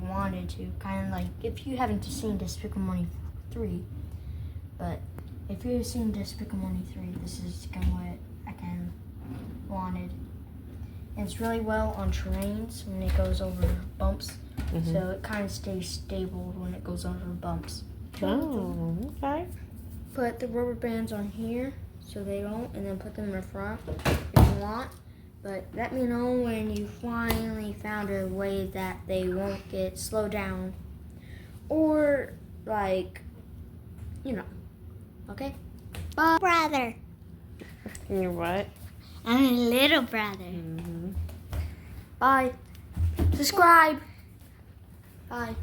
wanted to. Kind of like if you haven't seen Despicable Me 3, but if you've seen Despicable Me 3, this is kind of what I kind of wanted. And it's really well on terrains when it goes over bumps, so it kind of stays stable when it goes over bumps. Oh, okay. Put the rubber bands on here so they don't, and then put them in the front if you want. But let me know when you finally found a way that they won't get slowed down. Or, like, you know. Okay? Bye. Brother. You're what? I'm a little brother. Mm-hmm. Bye. Subscribe. Bye.